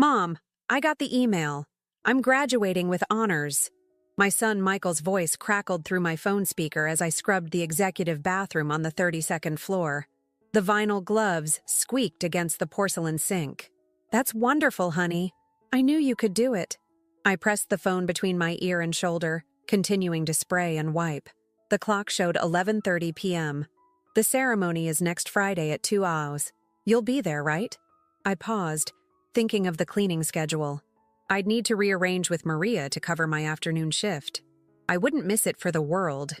Mom, I got the email. I'm graduating with honors. My son Michael's voice crackled through my phone speaker as I scrubbed the executive bathroom on the 32nd floor. The vinyl gloves squeaked against the porcelain sink. That's wonderful, honey. I knew you could do it. I pressed the phone between my ear and shoulder, continuing to spray and wipe. The clock showed 11:30 p.m. The ceremony is next Friday at 2 hours. You'll be there, right? I paused, thinking of the cleaning schedule. I'd need to rearrange with Maria to cover my afternoon shift. I wouldn't miss it for the world.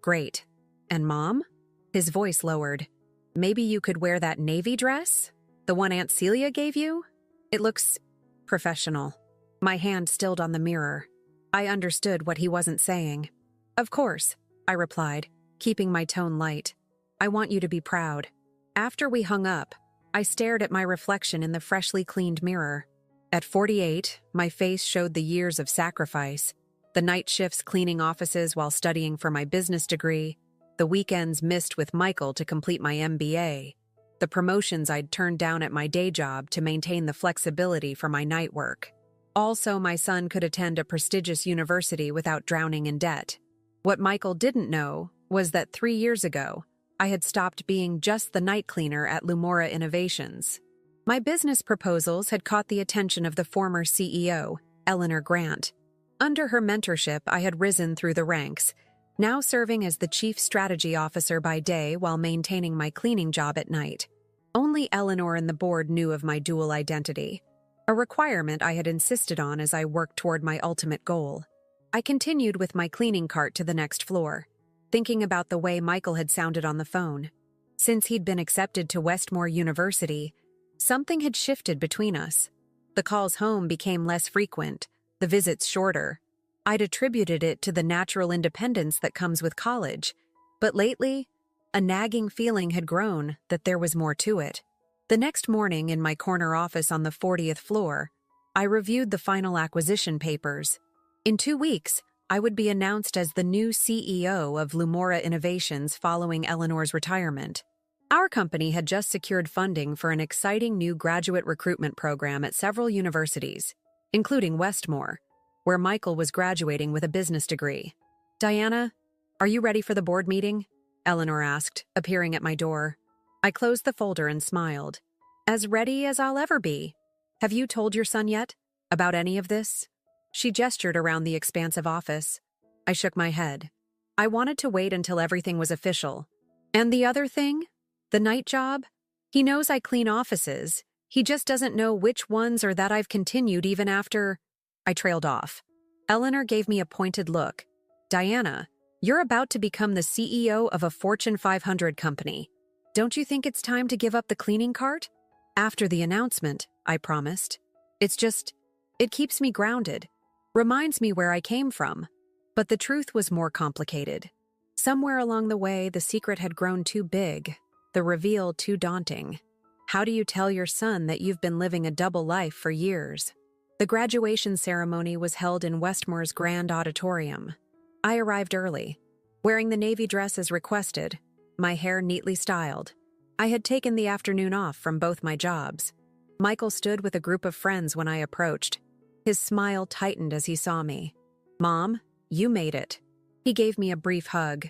Great. And Mom? His voice lowered. Maybe you could wear that navy dress? The one Aunt Celia gave you? It looks professional. My hand stilled on the mirror. I understood what he wasn't saying. Of course, I replied, keeping my tone light. I want you to be proud. After we hung up, I stared at my reflection in the freshly cleaned mirror. At 48, my face showed the years of sacrifice. The night shifts cleaning offices while studying for my business degree, the weekends missed with Michael to complete my MBA, the promotions I'd turned down at my day job to maintain the flexibility for my night work. Also, my son could attend a prestigious university without drowning in debt. What Michael didn't know was that 3 years ago, I had stopped being just the night cleaner at Lumora Innovations. My business proposals had caught the attention of the former CEO, Eleanor Grant. Under her mentorship, I had risen through the ranks, now serving as the chief strategy officer by day while maintaining my cleaning job at night. Only Eleanor and the board knew of my dual identity, a requirement I had insisted on as I worked toward my ultimate goal. I continued with my cleaning cart to the next floor, thinking about the way Michael had sounded on the phone. Since he'd been accepted to Westmore University, something had shifted between us. The calls home became less frequent, the visits shorter. I'd attributed it to the natural independence that comes with college, but lately, a nagging feeling had grown that there was more to it. The next morning, in my corner office on the 40th floor, I reviewed the final acquisition papers. In 2 weeks, I would be announced as the new CEO of Lumora Innovations following Eleanor's retirement. Our company had just secured funding for an exciting new graduate recruitment program at several universities, including Westmore, where Michael was graduating with a business degree. Diana, are you ready for the board meeting? Eleanor asked, appearing at my door. I closed the folder and smiled. As ready as I'll ever be. Have you told your son yet? About any of this? She gestured around the expansive office. I shook my head. I wanted to wait until everything was official. And the other thing? The night job? He knows I clean offices. He just doesn't know which ones or that I've continued even after... I trailed off. Eleanor gave me a pointed look. Diana, you're about to become the CEO of a Fortune 500 company. Don't you think it's time to give up the cleaning cart? After the announcement, I promised. It keeps me grounded. Reminds me where I came from. But the truth was more complicated. Somewhere along the way, the secret had grown too big, the reveal too daunting. How do you tell your son that you've been living a double life for years? The graduation ceremony was held in Westmore's grand auditorium. I arrived early, wearing the navy dress as requested, my hair neatly styled. I had taken the afternoon off from both my jobs. Michael stood with a group of friends when I approached. His smile tightened as he saw me. Mom, you made it. He gave me a brief hug.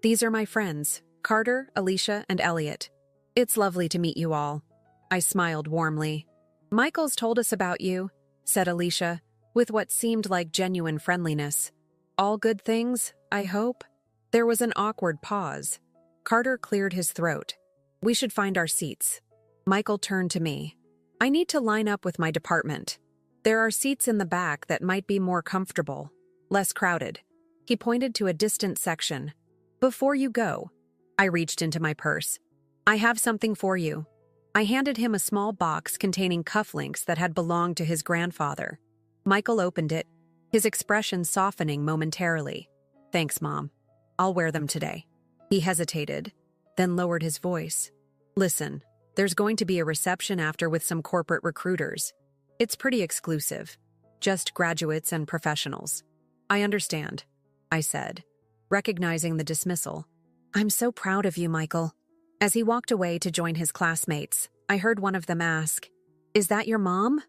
These are my friends, Carter, Alicia, and Elliot. It's lovely to meet you all. I smiled warmly. Michael's told us about you, said Alicia, with what seemed like genuine friendliness. All good things, I hope? There was an awkward pause. Carter cleared his throat. We should find our seats. Michael turned to me. I need to line up with my department. There are seats in the back that might be more comfortable, less crowded. He pointed to a distant section. Before you go, I reached into my purse. I have something for you. I handed him a small box containing cufflinks that had belonged to his grandfather. Michael opened it, his expression softening momentarily. Thanks, Mom. I'll wear them today. He hesitated, then lowered his voice. Listen, there's going to be a reception after with some corporate recruiters. It's pretty exclusive, just graduates and professionals. I understand, I said, recognizing the dismissal. I'm so proud of you, Michael. As he walked away to join his classmates, I heard one of them ask, Is that your mom?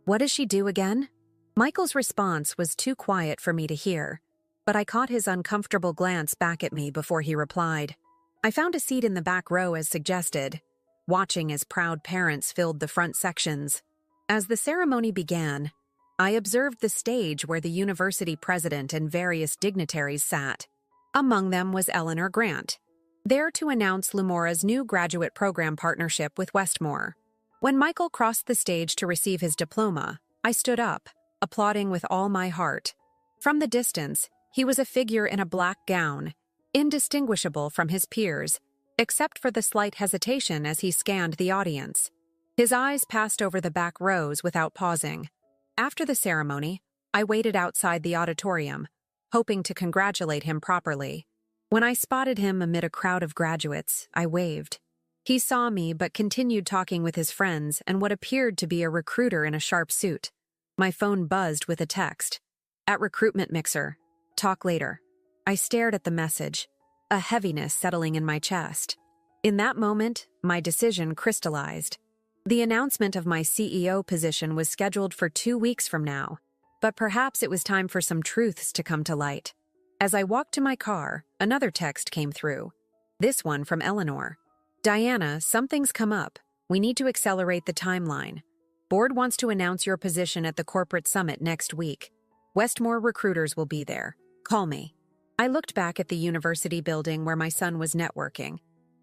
What does she do again? Michael's response was too quiet for me to hear, but I caught his uncomfortable glance back at me before he replied. I found a seat in the back row as suggested, watching as proud parents filled the front sections. As the ceremony began, I observed the stage where the university president and various dignitaries sat. Among them was Eleanor Grant, there to announce Lumora's new graduate program partnership with Westmore. When Michael crossed the stage to receive his diploma, I stood up, applauding with all my heart. From the distance, he was a figure in a black gown, indistinguishable from his peers, except for the slight hesitation as he scanned the audience. His eyes passed over the back rows without pausing. After the ceremony, I waited outside the auditorium, hoping to congratulate him properly. When I spotted him amid a crowd of graduates, I waved. He saw me but continued talking with his friends and what appeared to be a recruiter in a sharp suit. My phone buzzed with a text. At recruitment mixer. Talk later. I stared at the message, a heaviness settling in my chest. In that moment, my decision crystallized. The announcement of my CEO position was scheduled for 2 weeks from now, but perhaps it was time for some truths to come to light. As I walked to my car, another text came through. This one from Eleanor. Diana, something's come up. We need to accelerate the timeline. Board wants to announce your position at the corporate summit next week. Westmore recruiters will be there. Call me. I looked back at the university building where my son was networking,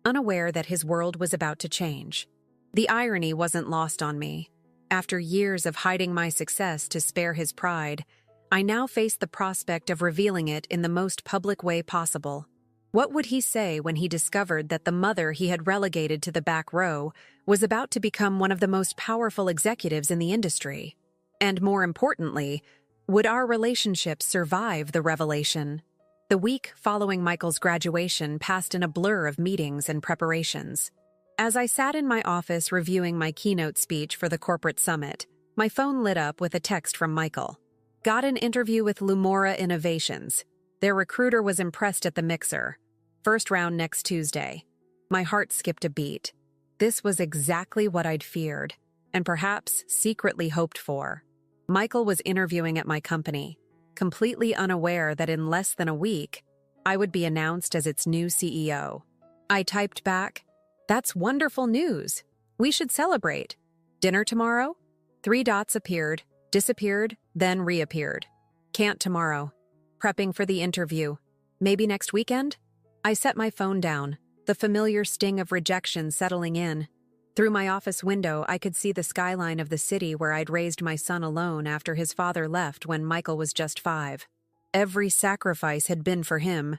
unaware that his world was about to change. The irony wasn't lost on me. After years of hiding my success to spare his pride, I now faced the prospect of revealing it in the most public way possible. What would he say when he discovered that the mother he had relegated to the back row was about to become one of the most powerful executives in the industry? And more importantly, would our relationship survive the revelation? The week following Michael's graduation passed in a blur of meetings and preparations. As I sat in my office reviewing my keynote speech for the corporate summit, my phone lit up with a text from Michael. Got an interview with Lumora Innovations. Their recruiter was impressed at the mixer. First round next Tuesday. My heart skipped a beat. This was exactly what I'd feared, and perhaps secretly hoped for. Michael was interviewing at my company, completely unaware that in less than a week, I would be announced as its new CEO. I typed back, "That's wonderful news. We should celebrate. Dinner tomorrow?" 3 dots appeared, disappeared, then reappeared. Can't tomorrow. Prepping for the interview. Maybe next weekend? I set my phone down, the familiar sting of rejection settling in. Through my office window, I could see the skyline of the city where I'd raised my son alone after his father left when Michael was just 5. Every sacrifice had been for him.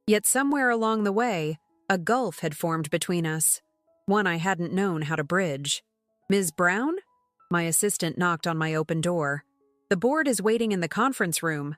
Yet somewhere along the way, a gulf had formed between us, one I hadn't known how to bridge. "Ms. Brown?" My assistant knocked on my open door. "The board is waiting in the conference room."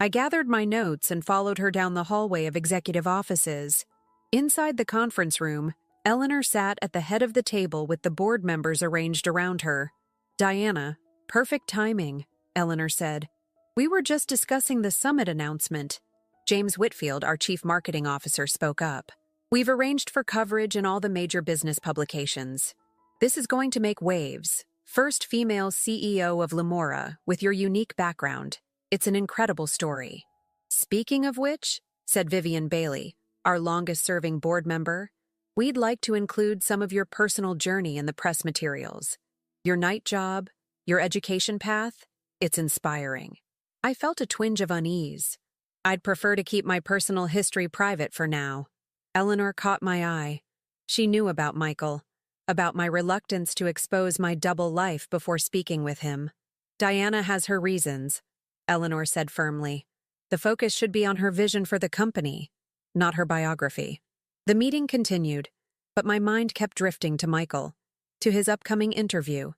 I gathered my notes and followed her down the hallway of executive offices. Inside the conference room, Eleanor sat at the head of the table with the board members arranged around her. "Diana, perfect timing," Eleanor said. "We were just discussing the summit announcement." James Whitfield, our chief marketing officer, spoke up. "We've arranged for coverage in all the major business publications. This is going to make waves. First female CEO of Lumora, with your unique background. It's an incredible story." "Speaking of which," said Vivian Bailey, our longest-serving board member, "we'd like to include some of your personal journey in the press materials. Your night job, your education path, it's inspiring." I felt a twinge of unease. I'd prefer to keep my personal history private for now. Eleanor caught my eye. She knew about Michael, about my reluctance to expose my double life before speaking with him. "Diana has her reasons," Eleanor said firmly. "The focus should be on her vision for the company, not her biography." The meeting continued, but my mind kept drifting to Michael, to his upcoming interview,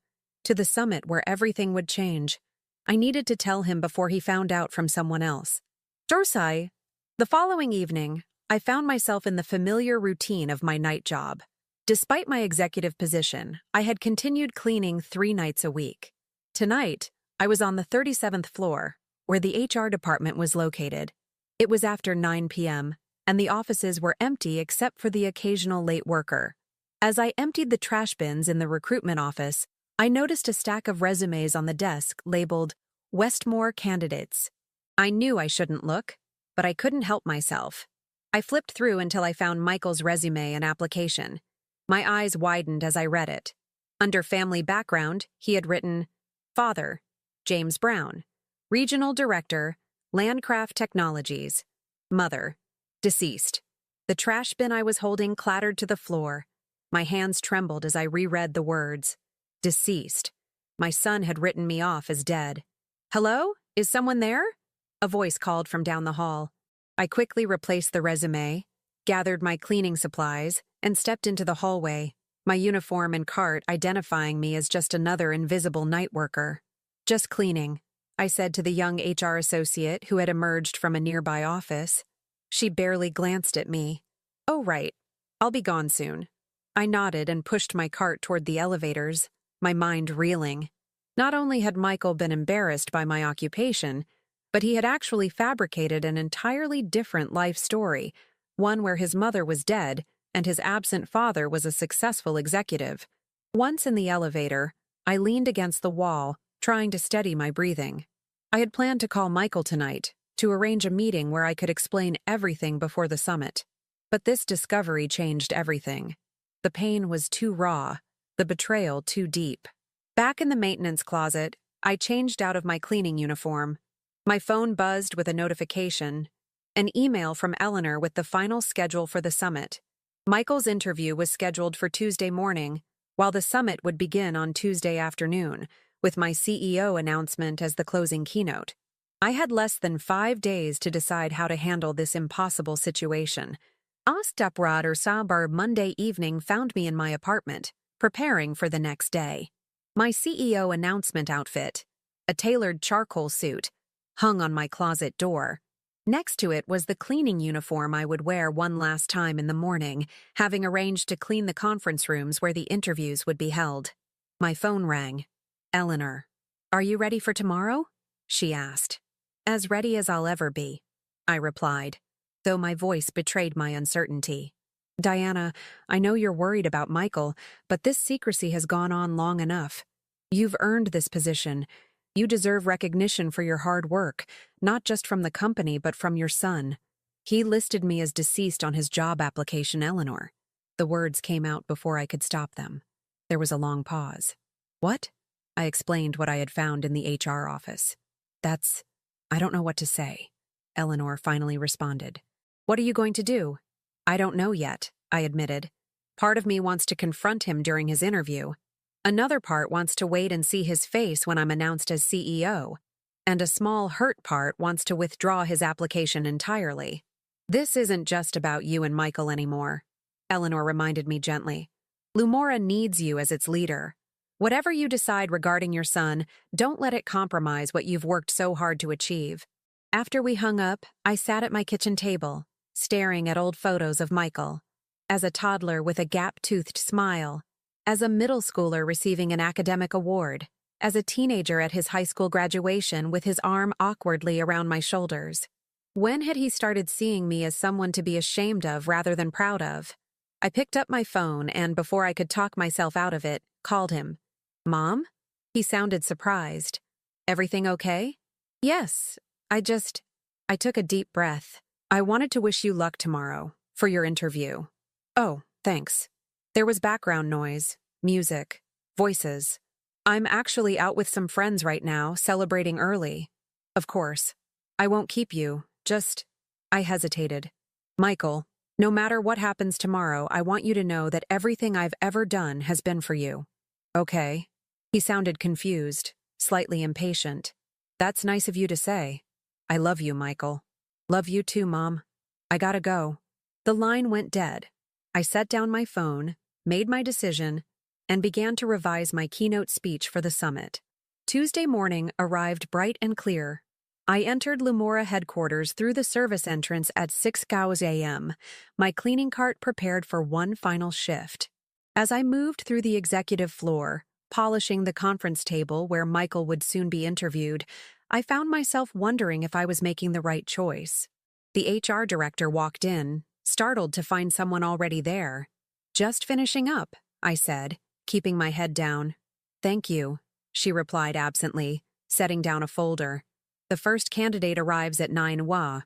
to the summit where everything would change. I needed to tell him before he found out from someone else. Dorsai. The following evening, I found myself in the familiar routine of my night job. Despite my executive position, I had continued cleaning 3 nights a week. Tonight, I was on the 37th floor, where the HR department was located. It was after 9 p.m., and the offices were empty except for the occasional late worker. As I emptied the trash bins in the recruitment office, I noticed a stack of resumes on the desk labeled Westmore Candidates. I knew I shouldn't look, but I couldn't help myself. I flipped through until I found Michael's resume and application. My eyes widened as I read it. Under family background, he had written, Father, James Brown, Regional Director, Landcraft Technologies. Mother, deceased. The trash bin I was holding clattered to the floor. My hands trembled as I reread the words. Deceased. My son had written me off as dead. Hello? Is someone there? A voice called from down the hall. I quickly replaced the resume, gathered my cleaning supplies, and stepped into the hallway, my uniform and cart identifying me as just another invisible night worker. Just cleaning, I said to the young HR associate who had emerged from a nearby office. She barely glanced at me. Oh, right. I'll be gone soon. I nodded and pushed my cart toward the elevators, my mind reeling. Not only had Michael been embarrassed by my occupation, but he had actually fabricated an entirely different life story, one where his mother was dead and his absent father was a successful executive. Once in the elevator, I leaned against the wall, trying to steady my breathing. I had planned to call Michael tonight, to arrange a meeting where I could explain everything before the summit. But this discovery changed everything. The pain was too raw, the betrayal too deep. Back in the maintenance closet, I changed out of my cleaning uniform. My phone buzzed with a notification, an email from Eleanor with the final schedule for the summit. Michael's interview was scheduled for Tuesday morning, while the summit would begin on Tuesday afternoon, with my CEO announcement as the closing keynote. I had less than 5 days to decide how to handle this impossible situation. Ostaprad or Sabar Monday evening found me in my apartment, preparing for the next day. My CEO announcement outfit, a tailored charcoal suit, hung on my closet door. Next to it was the cleaning uniform I would wear one last time in the morning, having arranged to clean the conference rooms where the interviews would be held. My phone rang. Eleanor, are you ready for tomorrow? She asked. As ready as I'll ever be, I replied, though my voice betrayed my uncertainty. Diana, I know you're worried about Michael, but this secrecy has gone on long enough. You've earned this position. You deserve recognition for your hard work, not just from the company but from your son. He listed me as deceased on his job application, Eleanor. The words came out before I could stop them. There was a long pause. What? I explained what I had found in the HR office. I don't know what to say, Eleanor finally responded. What are you going to do? I don't know yet, I admitted. Part of me wants to confront him during his interview. Another part wants to wait and see his face when I'm announced as CEO. And a small hurt part wants to withdraw his application entirely. This isn't just about you and Michael anymore, Eleanor reminded me gently. Lumora needs you as its leader. Whatever you decide regarding your son, don't let it compromise what you've worked so hard to achieve. After we hung up, I sat at my kitchen table, staring at old photos of Michael. As a toddler with a gap-toothed smile, as a middle schooler receiving an academic award, as a teenager at his high school graduation with his arm awkwardly around my shoulders. When had he started seeing me as someone to be ashamed of rather than proud of? I picked up my phone and, before I could talk myself out of it, called him. Mom? He sounded surprised. Everything okay? Yes, I took a deep breath. I wanted to wish you luck tomorrow, for your interview. Oh, thanks. There was background noise, music, voices. I'm actually out with some friends right now, celebrating early. Of course. I won't keep you, I hesitated. Michael, no matter what happens tomorrow, I want you to know that everything I've ever done has been for you. Okay. He sounded confused, slightly impatient. That's nice of you to say. I love you, Michael. Love you too, Mom. I gotta go. The line went dead. I set down my phone, made my decision, and began to revise my keynote speech for the summit. Tuesday morning arrived bright and clear. I entered Lumora headquarters through the service entrance at 6 a.m., my cleaning cart prepared for one final shift. As I moved through the executive floor, polishing the conference table where Michael would soon be interviewed, I found myself wondering if I was making the right choice. The HR director walked in, startled to find someone already there. Just finishing up, I said, keeping my head down. Thank you, she replied absently, setting down a folder. The first candidate arrives at 9 WA.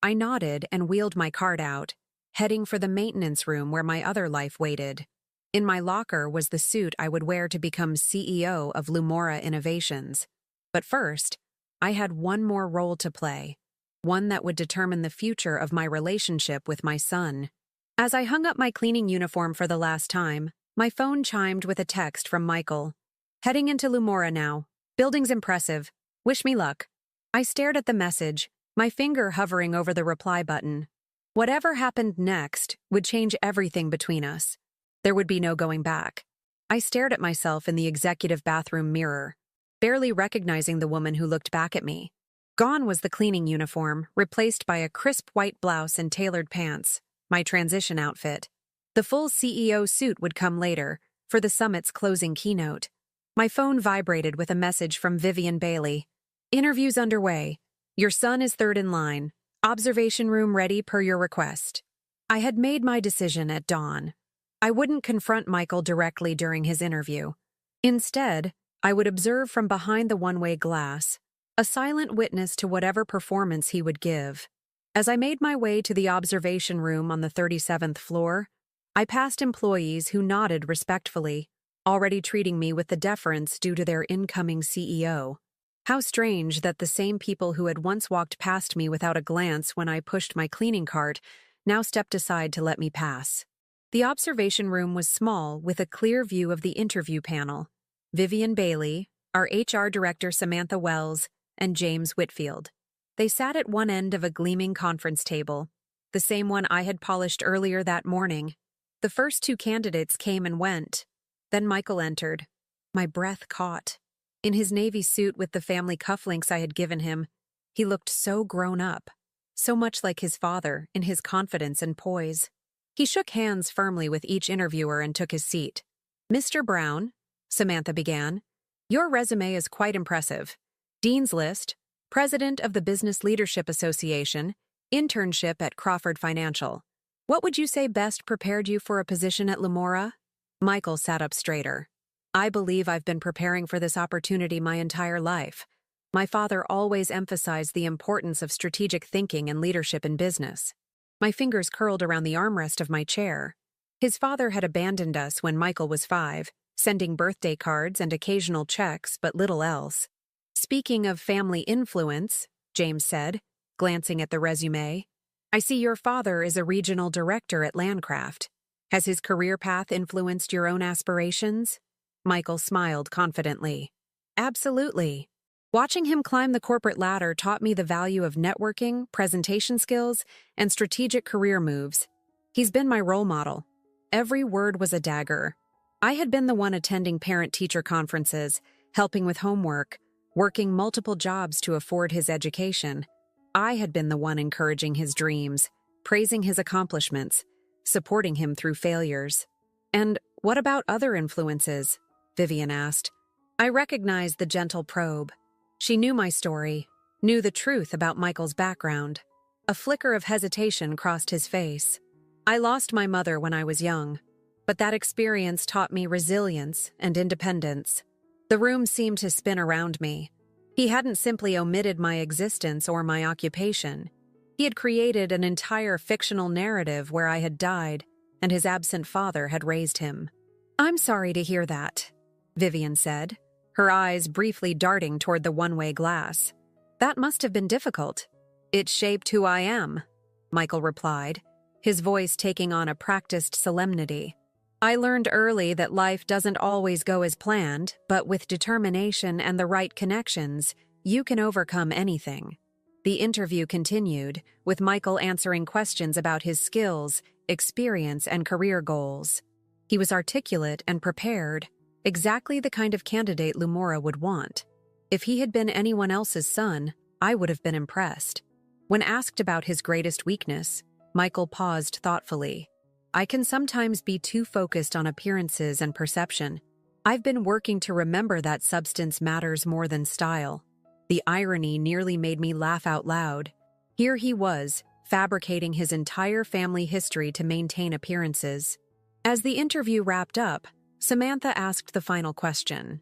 I nodded and wheeled my card out, heading for the maintenance room where my other life waited. In my locker was the suit I would wear to become CEO of Lumora Innovations. But first, I had one more role to play, one that would determine the future of my relationship with my son. As I hung up my cleaning uniform for the last time, my phone chimed with a text from Michael. Heading into Lumora now. Building's impressive. Wish me luck. I stared at the message, my finger hovering over the reply button. Whatever happened next would change everything between us. There would be no going back. I stared at myself in the executive bathroom mirror, barely recognizing the woman who looked back at me. Gone was the cleaning uniform, replaced by a crisp white blouse and tailored pants, my transition outfit. The full CEO suit would come later, for the summit's closing keynote. My phone vibrated with a message from Vivian Bailey. Interview's underway. Your son is third in line. Observation room ready per your request. I had made my decision at dawn. I wouldn't confront Michael directly during his interview. Instead, I would observe from behind the one-way glass, a silent witness to whatever performance he would give. As I made my way to the observation room on the 37th floor, I passed employees who nodded respectfully, already treating me with the deference due to their incoming CEO. How strange that the same people who had once walked past me without a glance when I pushed my cleaning cart now stepped aside to let me pass. The observation room was small, with a clear view of the interview panel. Vivian Bailey, our HR director Samantha Wells, and James Whitfield. They sat at one end of a gleaming conference table, the same one I had polished earlier that morning. The first two candidates came and went. Then Michael entered. My breath caught. In his navy suit with the family cufflinks I had given him, he looked so grown up, so much like his father in his confidence and poise. He shook hands firmly with each interviewer and took his seat. Mr. Brown, Samantha began, your resume is quite impressive. Dean's List, President of the Business Leadership Association, internship at Crawford Financial. What would you say best prepared you for a position at Lumora? Michael sat up straighter. I believe I've been preparing for this opportunity my entire life. My father always emphasized the importance of strategic thinking and leadership in business. My fingers curled around the armrest of my chair. His father had abandoned us when Michael was 5, sending birthday cards and occasional checks, but little else. Speaking of family influence, James said, glancing at the resume, I see your father is a regional director at Landcraft. Has his career path influenced your own aspirations? Michael smiled confidently. Absolutely. Watching him climb the corporate ladder taught me the value of networking, presentation skills, and strategic career moves. He's been my role model. Every word was a dagger. I had been the one attending parent-teacher conferences, helping with homework, working multiple jobs to afford his education. I had been the one encouraging his dreams, praising his accomplishments, supporting him through failures. And what about other influences? Vivian asked. I recognized the gentle probe. She knew my story, knew the truth about Michael's background. A flicker of hesitation crossed his face. I lost my mother when I was young, but that experience taught me resilience and independence. The room seemed to spin around me. He hadn't simply omitted my existence or my occupation. He had created an entire fictional narrative where I had died, and his absent father had raised him. I'm sorry to hear that, Vivian said, her eyes briefly darting toward the one-way glass. That must have been difficult. It shaped who I am, Michael replied, his voice taking on a practiced solemnity. I learned early that life doesn't always go as planned, but with determination and the right connections, you can overcome anything. The interview continued, with Michael answering questions about his skills, experience, and career goals. He was articulate and prepared, exactly the kind of candidate Lumora would want. If he had been anyone else's son, I would have been impressed. When asked about his greatest weakness, Michael paused thoughtfully. I can sometimes be too focused on appearances and perception. I've been working to remember that substance matters more than style. The irony nearly made me laugh out loud. Here he was, fabricating his entire family history to maintain appearances. As the interview wrapped up, Samantha asked the final question.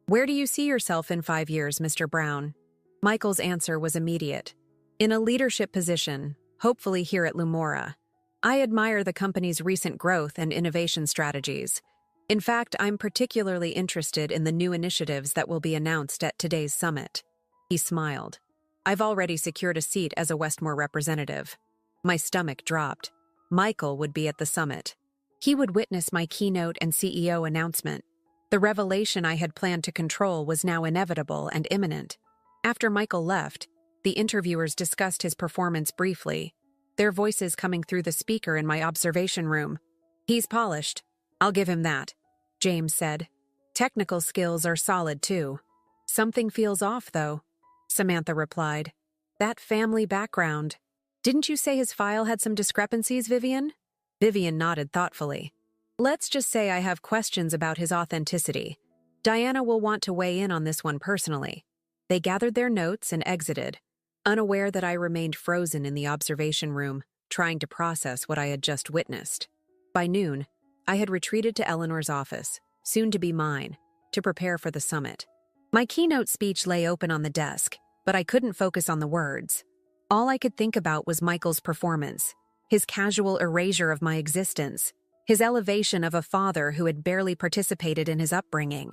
"Where do you see yourself in 5 years, Mr. Brown?" Michael's answer was immediate. "In a leadership position, hopefully here at Lumora. I admire the company's recent growth and innovation strategies. In fact, I'm particularly interested in the new initiatives that will be announced at today's summit." He smiled. "I've already secured a seat as a Westmore representative." My stomach dropped. Michael would be at the summit. He would witness my keynote and CEO announcement. The revelation I had planned to control was now inevitable and imminent. After Michael left, the interviewers discussed his performance briefly, their voices coming through the speaker in my observation room. "He's polished. I'll give him that," James said. "Technical skills are solid, too." "Something feels off, though," Samantha replied. "That family background. Didn't you say his file had some discrepancies, Vivian?" Vivian nodded thoughtfully. "Let's just say I have questions about his authenticity. Diana will want to weigh in on this one personally." They gathered their notes and exited, unaware that I remained frozen in the observation room, trying to process what I had just witnessed. By noon, I had retreated to Eleanor's office, soon to be mine, to prepare for the summit. My keynote speech lay open on the desk, but I couldn't focus on the words. All I could think about was Michael's performance, his casual erasure of my existence, his elevation of a father who had barely participated in his upbringing.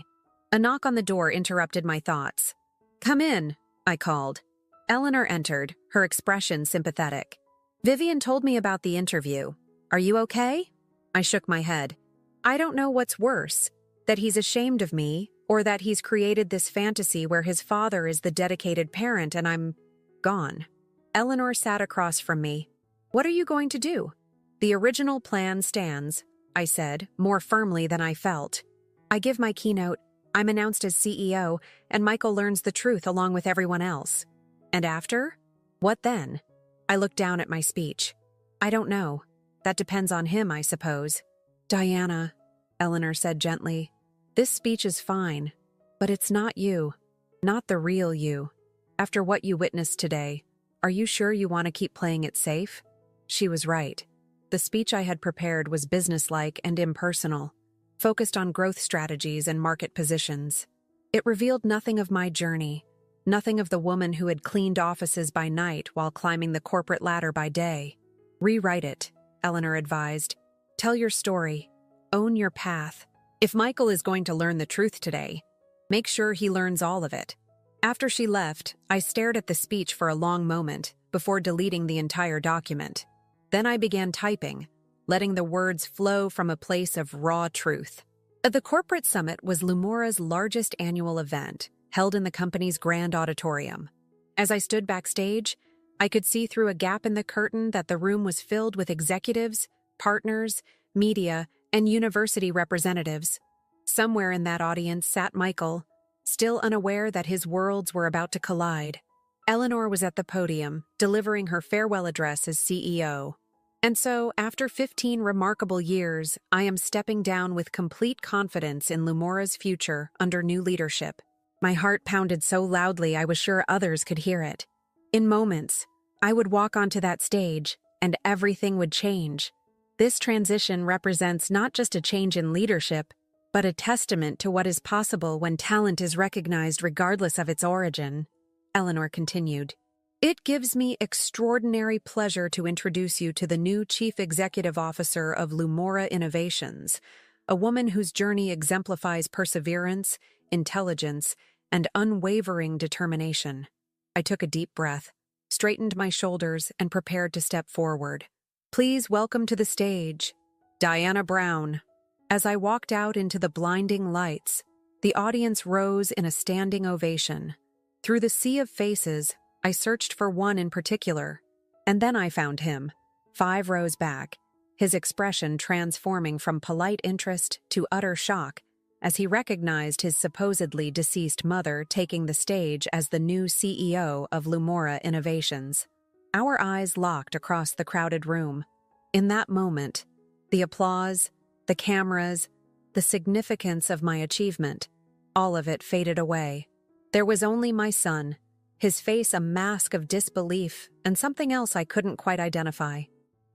A knock on the door interrupted my thoughts. "Come in," I called. Eleanor entered, her expression sympathetic. "Vivian told me about the interview. Are you okay?" I shook my head. "I don't know what's worse, that he's ashamed of me, or that he's created this fantasy where his father is the dedicated parent and I'm gone." Eleanor sat across from me. "What are you going to do?" "The original plan stands," I said, more firmly than I felt. "I give my keynote, I'm announced as CEO, and Michael learns the truth along with everyone else. And after? What then?" I looked down at my speech. "I don't know. That depends on him, I suppose." "Diana," Eleanor said gently, "this speech is fine, but it's not you. Not the real you. After what you witnessed today, are you sure you want to keep playing it safe?" She was right. The speech I had prepared was businesslike and impersonal, focused on growth strategies and market positions. It revealed nothing of my journey, nothing of the woman who had cleaned offices by night while climbing the corporate ladder by day. "Rewrite it," Eleanor advised. "Tell your story. Own your path. If Michael is going to learn the truth today, make sure he learns all of it." After she left, I stared at the speech for a long moment before deleting the entire document. Then I began typing, letting the words flow from a place of raw truth. The corporate summit was Lumora's largest annual event, held in the company's grand auditorium. As I stood backstage, I could see through a gap in the curtain that the room was filled with executives, partners, media, and university representatives. Somewhere in that audience sat Michael, still unaware that his worlds were about to collide. Eleanor was at the podium, delivering her farewell address as CEO. And so, after 15 remarkable years, I am stepping down with complete confidence in Lumora's future under new leadership. My heart pounded so loudly I was sure others could hear it. In moments, I would walk onto that stage, and everything would change. This transition represents not just a change in leadership, but a testament to what is possible when talent is recognized regardless of its origin. Eleanor continued, "It gives me extraordinary pleasure to introduce you to the new Chief Executive Officer of Lumora Innovations, a woman whose journey exemplifies perseverance, intelligence, and unwavering determination." I took a deep breath, straightened my shoulders, and prepared to step forward. "Please welcome to the stage, Diana Brown." As I walked out into the blinding lights, the audience rose in a standing ovation. Through the sea of faces, I searched for one in particular, and then I found him, 5 rows back, his expression transforming from polite interest to utter shock as he recognized his supposedly deceased mother taking the stage as the new CEO of Lumora Innovations. Our eyes locked across the crowded room. In that moment, the applause, the cameras, the significance of my achievement, all of it faded away. There was only my son, his face a mask of disbelief and something else I couldn't quite identify.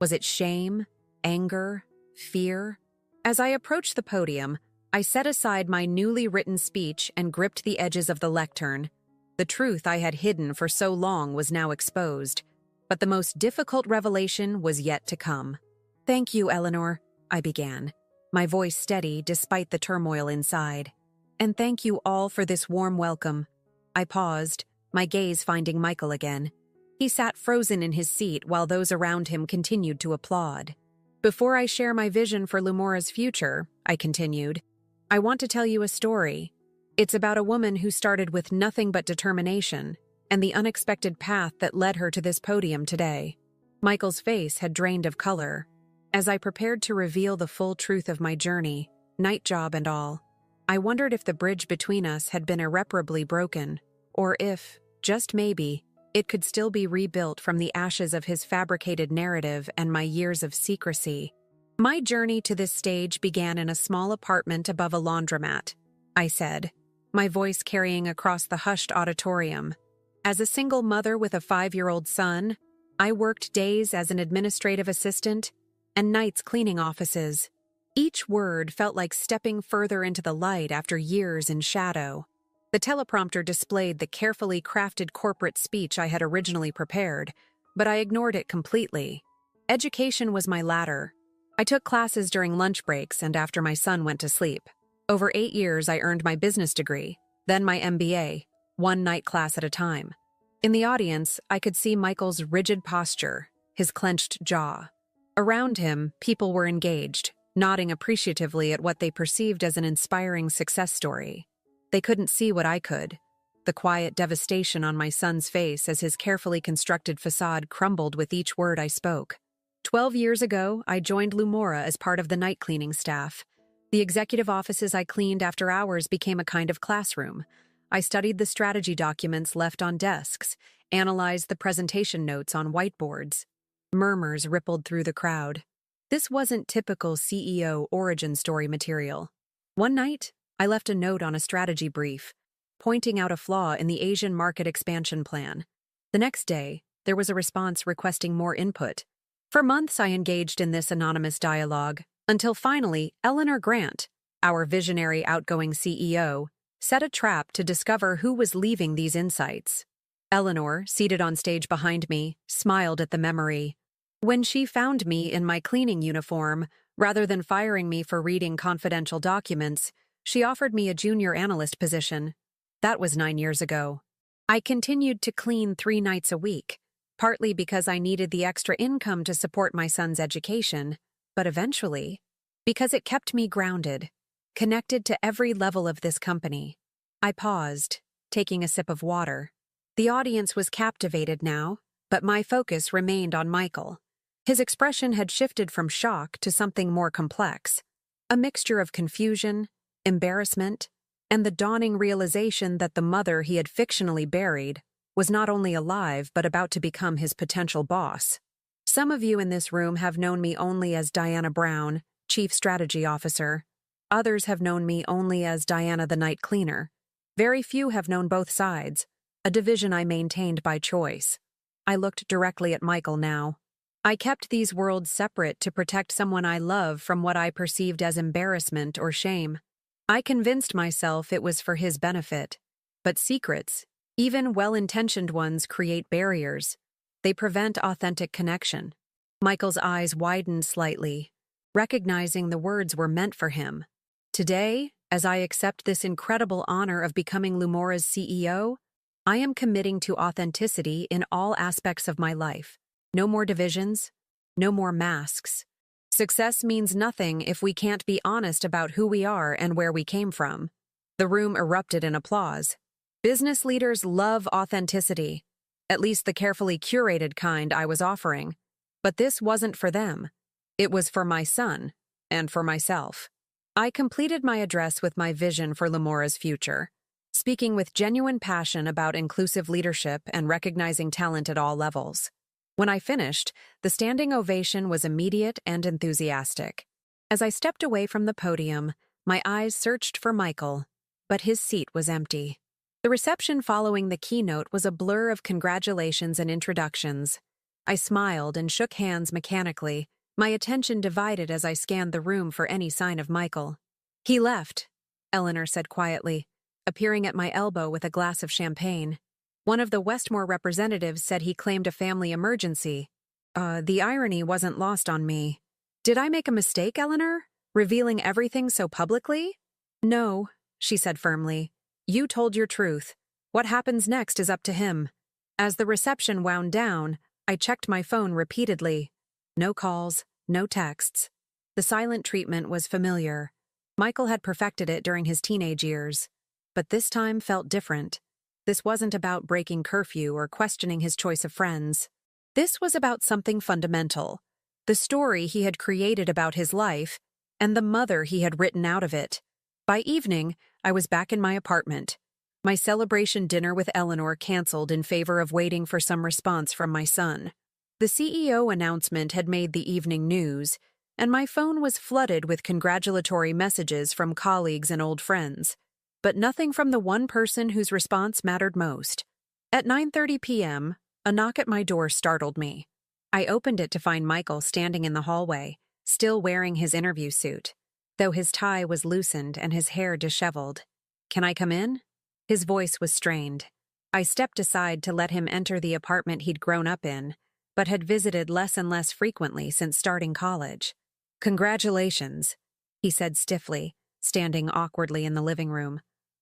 Was it shame, anger, fear? As I approached the podium, I set aside my newly written speech and gripped the edges of the lectern. The truth I had hidden for so long was now exposed, but the most difficult revelation was yet to come. "Thank you, Eleanor," I began, my voice steady despite the turmoil inside. "And thank you all for this warm welcome." I paused, my gaze finding Michael again. He sat frozen in his seat while those around him continued to applaud. "Before I share my vision for Lumora's future," I continued, "I want to tell you a story. It's about a woman who started with nothing but determination and the unexpected path that led her to this podium today." Michael's face had drained of color. As I prepared to reveal the full truth of my journey, night job and all, I wondered if the bridge between us had been irreparably broken, or if, just maybe, it could still be rebuilt from the ashes of his fabricated narrative and my years of secrecy. "My journey to this stage began in a small apartment above a laundromat," I said, my voice carrying across the hushed auditorium. "As a single mother with a 5-year-old son, I worked days as an administrative assistant and nights cleaning offices. Each word felt like stepping further into the light after years in shadow." The teleprompter displayed the carefully crafted corporate speech I had originally prepared, but I ignored it completely. Education was my ladder. I took classes during lunch breaks and after my son went to sleep. Over 8 years, I earned my business degree, then my MBA, one night class at a time. In the audience, I could see Michael's rigid posture, his clenched jaw. Around him, people were engaged, nodding appreciatively at what they perceived as an inspiring success story. They couldn't see what I could, the quiet devastation on my son's face as his carefully constructed facade crumbled with each word I spoke. 12 years ago, I joined Lumora as part of the night cleaning staff. The executive offices I cleaned after hours became a kind of classroom. I studied the strategy documents left on desks, analyzed the presentation notes on whiteboards. Murmurs rippled through the crowd. This wasn't typical CEO origin story material. One night, I left a note on a strategy brief, pointing out a flaw in the Asian market expansion plan. The next day, there was a response requesting more input. For months, I engaged in this anonymous dialogue, until finally, Eleanor Grant, our visionary outgoing CEO, set a trap to discover who was leaving these insights. Eleanor, seated on stage behind me, smiled at the memory. When she found me in my cleaning uniform, rather than firing me for reading confidential documents, she offered me a junior analyst position. That was 9 years ago. I continued to clean 3 nights a week, partly because I needed the extra income to support my son's education, but eventually, because it kept me grounded, connected to every level of this company. I paused, taking a sip of water. The audience was captivated now, but my focus remained on Michael. His expression had shifted from shock to something more complex, a mixture of confusion, embarrassment, and the dawning realization that the mother he had fictionally buried was not only alive but about to become his potential boss. Some of you in this room have known me only as Diana Brown, Chief Strategy Officer. Others have known me only as Diana the Night Cleaner. Very few have known both sides, a division I maintained by choice. I looked directly at Michael now. I kept these worlds separate to protect someone I love from what I perceived as embarrassment or shame. I convinced myself it was for his benefit. But secrets, even well-intentioned ones, create barriers. They prevent authentic connection. Michael's eyes widened slightly, recognizing the words were meant for him. Today, as I accept this incredible honor of becoming Lumora's CEO, I am committing to authenticity in all aspects of my life. No more divisions, no more masks. Success means nothing if we can't be honest about who we are and where we came from. The room erupted in applause. Business leaders love authenticity, at least the carefully curated kind I was offering. But this wasn't for them. It was for my son and for myself. I completed my address with my vision for Lumora's future, speaking with genuine passion about inclusive leadership and recognizing talent at all levels. When I finished, the standing ovation was immediate and enthusiastic. As I stepped away from the podium, my eyes searched for Michael, but his seat was empty. The reception following the keynote was a blur of congratulations and introductions. I smiled and shook hands mechanically, my attention divided as I scanned the room for any sign of Michael. He left, Eleanor said quietly, appearing at my elbow with a glass of champagne. One of the Westmore representatives said he claimed a family emergency. The irony wasn't lost on me. Did I make a mistake, Eleanor? Revealing everything so publicly? No, she said firmly. You told your truth. What happens next is up to him. As the reception wound down, I checked my phone repeatedly. No calls, no texts. The silent treatment was familiar. Michael had perfected it during his teenage years. But this time felt different. This wasn't about breaking curfew or questioning his choice of friends. This was about something fundamental. The story he had created about his life, and the mother he had written out of it. By evening, I was back in my apartment. My celebration dinner with Eleanor canceled in favor of waiting for some response from my son. The CEO announcement had made the evening news, and my phone was flooded with congratulatory messages from colleagues and old friends. But nothing from the one person whose response mattered most. At 9:30 p.m., a knock at my door startled me. I opened it to find Michael standing in the hallway, still wearing his interview suit, though his tie was loosened and his hair disheveled. "Can I come in?" His voice was strained. I stepped aside to let him enter the apartment he'd grown up in, but had visited less and less frequently since starting college. "Congratulations," he said stiffly, standing awkwardly in the living room,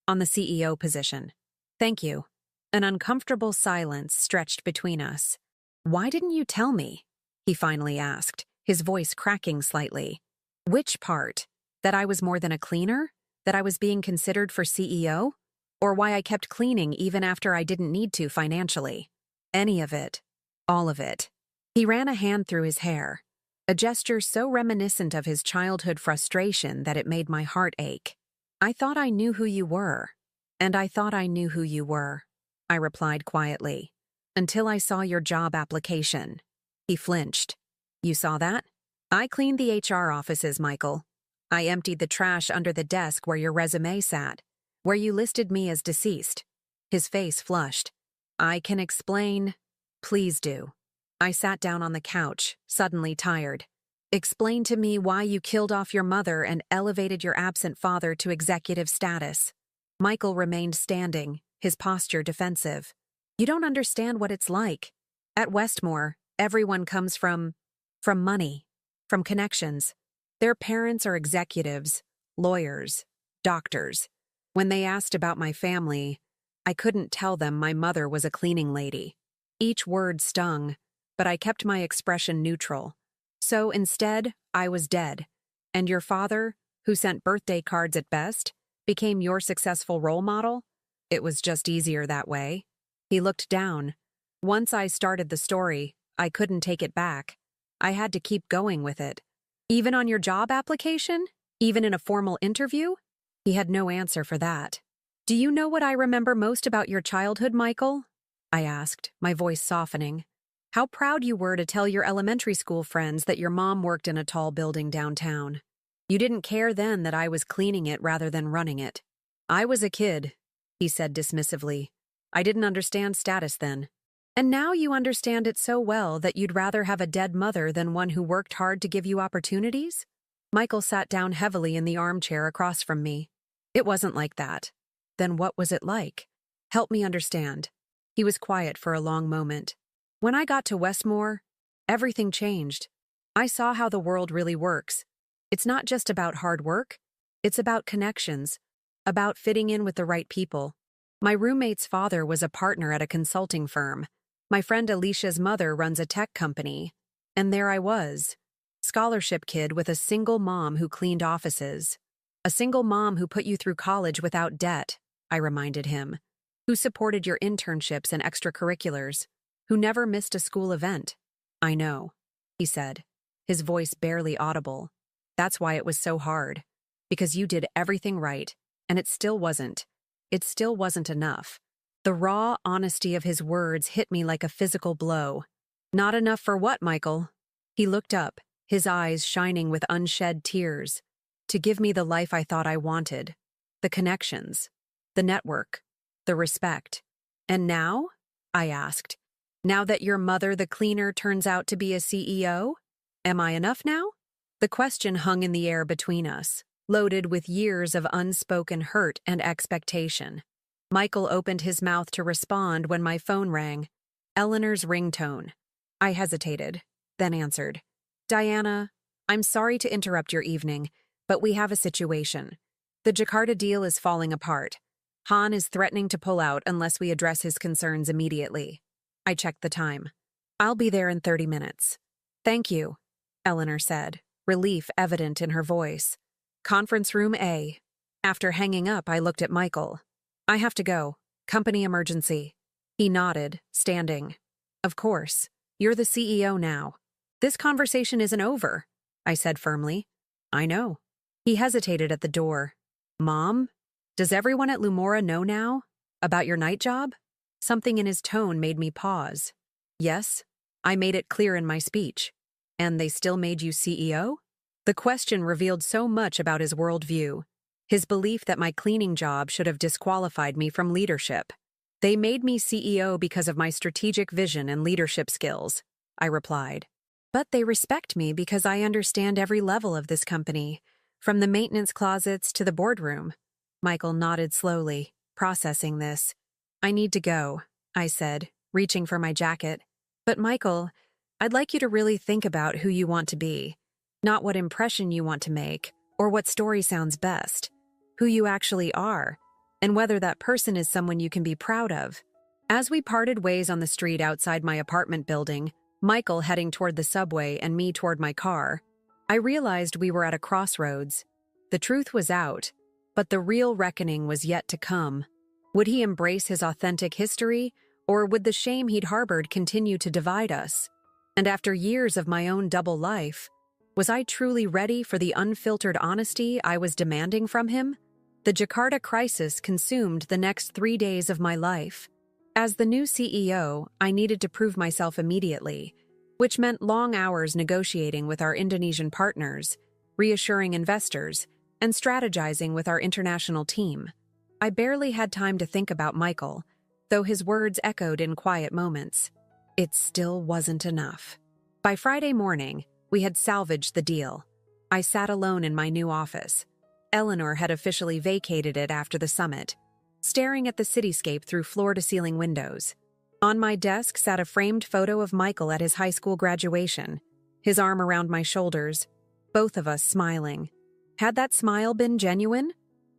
on the CEO position. "Thank you." An uncomfortable silence stretched between us. "Why didn't you tell me?" he finally asked, his voice cracking slightly. "Which part? That I was more than a cleaner? That I was being considered for CEO? Or why I kept cleaning even after I didn't need to financially?" "Any of it. All of it." He ran a hand through his hair, a gesture so reminiscent of his childhood frustration that it made my heart ache. "I thought I knew who you were. And I thought I knew who you were," I replied quietly. "Until I saw your job application." He flinched. "You saw that? I cleaned the HR offices, Michael. I emptied the trash under the desk where your resume sat, where you listed me as deceased." His face flushed. "I can explain." "Please do." I sat down on the couch, suddenly tired. "Explain to me why you killed off your mother and elevated your absent father to executive status." Michael remained standing, his posture defensive. "You don't understand what it's like. At Westmore, everyone comes from money, from connections. Their parents are executives, lawyers, doctors. When they asked about my family, I couldn't tell them my mother was a cleaning lady." Each word stung, but I kept my expression neutral. "So instead, I was dead. And your father, who sent birthday cards at best, became your successful role model? It was just easier that way." He looked down. "Once I started the story, I couldn't take it back. I had to keep going with it." "Even on your job application? Even in a formal interview?" He had no answer for that. "Do you know what I remember most about your childhood, Michael?" I asked, my voice softening. "How proud you were to tell your elementary school friends that your mom worked in a tall building downtown. You didn't care then that I was cleaning it rather than running it." "I was a kid," he said dismissively. "I didn't understand status then." "And now you understand it so well that you'd rather have a dead mother than one who worked hard to give you opportunities?" Michael sat down heavily in the armchair across from me. "It wasn't like that." "Then what was it like? Help me understand." He was quiet for a long moment. "When I got to Westmore, everything changed. I saw how the world really works. It's not just about hard work. It's about connections, about fitting in with the right people. My roommate's father was a partner at a consulting firm. My friend Alicia's mother runs a tech company. And there I was, scholarship kid with a single mom who cleaned offices. A single mom who put you through college without debt," I reminded him. "Who supported your internships and extracurriculars. Who never missed a school event." "I know," he said, his voice barely audible. "That's why it was so hard. Because you did everything right, and it still wasn't. It still wasn't enough." The raw honesty of his words hit me like a physical blow. "Not enough for what, Michael?" He looked up, his eyes shining with unshed tears. "To give me the life I thought I wanted. The connections. The network. The respect. And now?" I asked. "Now that your mother, the cleaner, turns out to be a CEO? Am I enough now?" The question hung in the air between us, loaded with years of unspoken hurt and expectation. Michael opened his mouth to respond when my phone rang. Eleanor's ringtone. I hesitated, then answered. Diana, I'm sorry to interrupt your evening, but we have a situation. The Jakarta deal is falling apart. Han is threatening to pull out unless we address his concerns immediately. I checked the time. I'll be there in 30 minutes. Thank you, Eleanor said, relief evident in her voice. Conference room A. After hanging up, I looked at Michael. I have to go. Company emergency. He nodded, standing. Of course. You're the CEO now. This conversation isn't over, I said firmly. I know. He hesitated at the door. Mom? Does everyone at Lumora know now? About your night job? Something in his tone made me pause. Yes, I made it clear in my speech. And they still made you CEO? The question revealed so much about his worldview. His belief that my cleaning job should have disqualified me from leadership. They made me CEO because of my strategic vision and leadership skills, I replied. But they respect me because I understand every level of this company, from the maintenance closets to the boardroom. Michael nodded slowly, processing this. I need to go, I said, reaching for my jacket. But Michael, I'd like you to really think about who you want to be, not what impression you want to make or what story sounds best, who you actually are, and whether that person is someone you can be proud of. As we parted ways on the street outside my apartment building, Michael heading toward the subway and me toward my car, I realized we were at a crossroads. The truth was out, but the real reckoning was yet to come. Would he embrace his authentic history, or would the shame he'd harbored continue to divide us? And after years of my own double life, was I truly ready for the unfiltered honesty I was demanding from him? The Jakarta crisis consumed the next 3 days of my life. As the new CEO, I needed to prove myself immediately, which meant long hours negotiating with our Indonesian partners, reassuring investors, and strategizing with our international team. I barely had time to think about Michael, though his words echoed in quiet moments. It still wasn't enough. By Friday morning, we had salvaged the deal. I sat alone in my new office. Eleanor had officially vacated it after the summit, staring at the cityscape through floor-to-ceiling windows. On my desk sat a framed photo of Michael at his high school graduation, his arm around my shoulders, both of us smiling. Had that smile been genuine?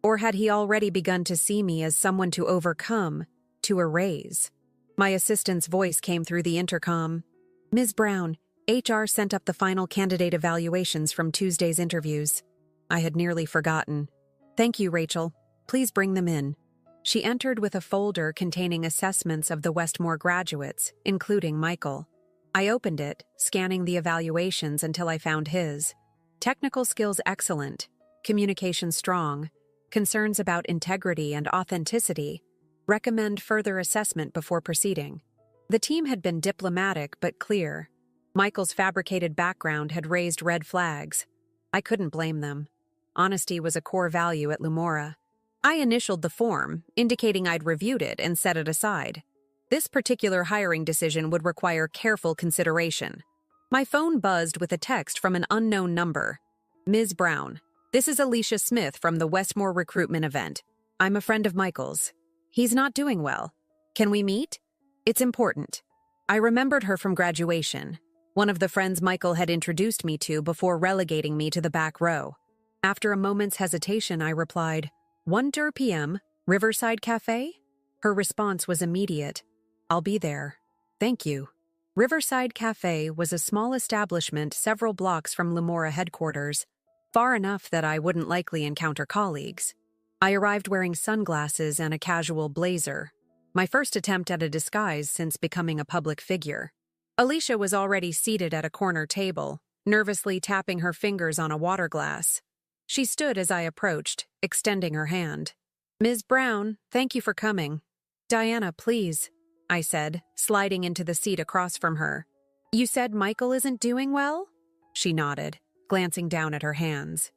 Or had he already begun to see me as someone to overcome, to erase? My assistant's voice came through the intercom. Ms. Brown, HR sent up the final candidate evaluations from Tuesday's interviews. I had nearly forgotten. Thank you, Rachel. Please bring them in. She entered with a folder containing assessments of the Westmore graduates, including Michael. I opened it, scanning the evaluations until I found his. Technical skills excellent, communication strong, concerns about integrity and authenticity, recommend further assessment before proceeding. The team had been diplomatic but clear. Michael's fabricated background had raised red flags. I couldn't blame them. Honesty was a core value at Lumora. I initialed the form, indicating I'd reviewed it and set it aside. This particular hiring decision would require careful consideration. My phone buzzed with a text from an unknown number. Ms. Brown, this is Alicia Smith from the Westmore recruitment event. I'm a friend of Michael's. He's not doing well. Can we meet? It's important. I remembered her from graduation, one of the friends Michael had introduced me to before relegating me to the back row. After a moment's hesitation, I replied, 1:00 p.m., Riverside Cafe? Her response was immediate. I'll be there. Thank you. Riverside Cafe was a small establishment several blocks from Lumora headquarters, far enough that I wouldn't likely encounter colleagues. I arrived wearing sunglasses and a casual blazer, my first attempt at a disguise since becoming a public figure. Alicia was already seated at a corner table, nervously tapping her fingers on a water glass. She stood as I approached, extending her hand. Ms. Brown, thank you for coming. Diana, please, I said, sliding into the seat across from her. You said Michael isn't doing well? She nodded, glancing down at her hands.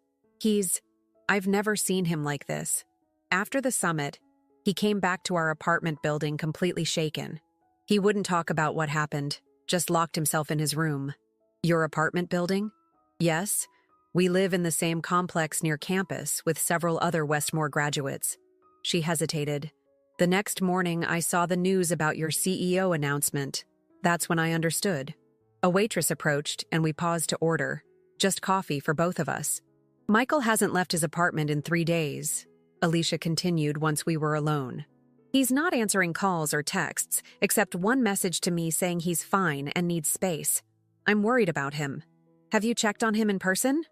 I've never seen him like this. After the summit, he came back to our apartment building completely shaken. He wouldn't talk about what happened, just locked himself in his room. Your apartment building? Yes. We live in the same complex near campus with several other Westmore graduates. She hesitated. The next morning, I saw the news about your CEO announcement. That's when I understood. A waitress approached, and we paused to order. Just coffee for both of us. Michael hasn't left his apartment in 3 days, Alicia continued once we were alone. He's not answering calls or texts, except one message to me saying he's fine and needs space. I'm worried about him. Have you checked on him in person?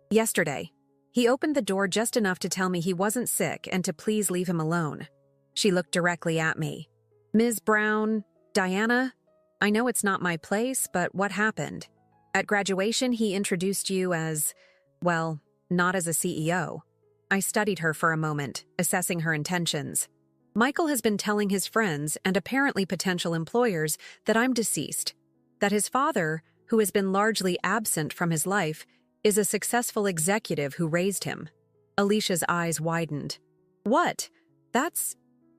Yesterday. He opened the door just enough to tell me he wasn't sick and to please leave him alone. She looked directly at me. Ms. Brown, Diana, I know it's not my place, but what happened? At graduation, he introduced you as, well, not as a CEO. I studied her for a moment, assessing her intentions. Michael has been telling his friends and apparently potential employers that I'm deceased, that his father, who has been largely absent from his life, is a successful executive who raised him. Alicia's eyes widened. What?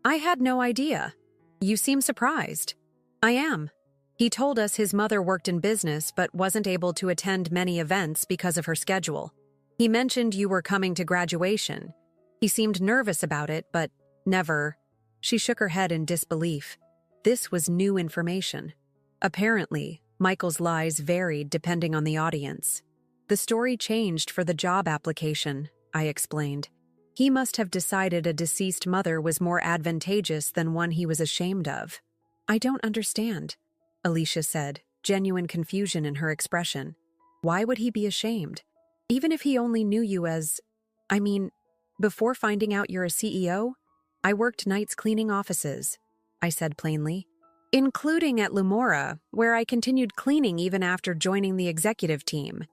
I had no idea. You seem surprised. I am. He told us his mother worked in business but wasn't able to attend many events because of her schedule. He mentioned you were coming to graduation. He seemed nervous about it, but never. She shook her head in disbelief. This was new information. Apparently, Michael's lies varied depending on the audience. The story changed for the job application, I explained. He must have decided a deceased mother was more advantageous than one he was ashamed of. I don't understand, Alicia said, genuine confusion in her expression. Why would he be ashamed? Even if he only knew you as… before finding out you're a CEO? I worked nights cleaning offices, I said plainly. Including at Lumora, where I continued cleaning even after joining the executive team.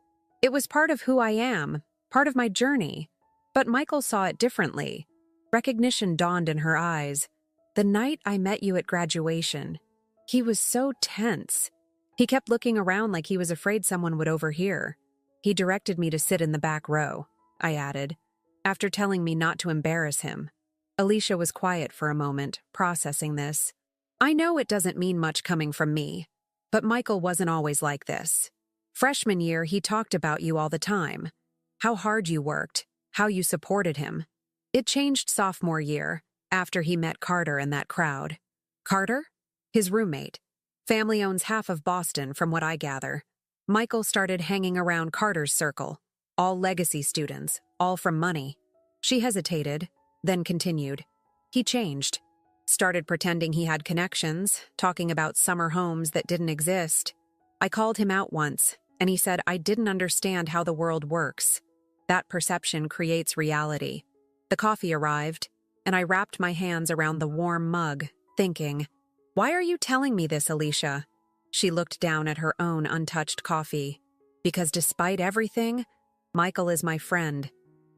It was part of who I am, part of my journey. But Michael saw it differently. Recognition dawned in her eyes. The night I met you at graduation, he was so tense. He kept looking around like he was afraid someone would overhear. He directed me to sit in the back row, I added, after telling me not to embarrass him. Alicia was quiet for a moment, processing this. I know it doesn't mean much coming from me, but Michael wasn't always like this. Freshman year, he talked about you all the time. How hard you worked. How you supported him. It changed sophomore year, after he met Carter in that crowd. Carter? His roommate. Family owns half of Boston, from what I gather. Michael started hanging around Carter's circle. All legacy students, all from money. She hesitated, then continued. He changed. Started pretending he had connections, talking about summer homes that didn't exist. I called him out once, and he said I didn't understand how the world works. That perception creates reality. The coffee arrived, and I wrapped my hands around the warm mug, thinking, why are you telling me this, Alicia? She looked down at her own untouched coffee. Because despite everything, Michael is my friend,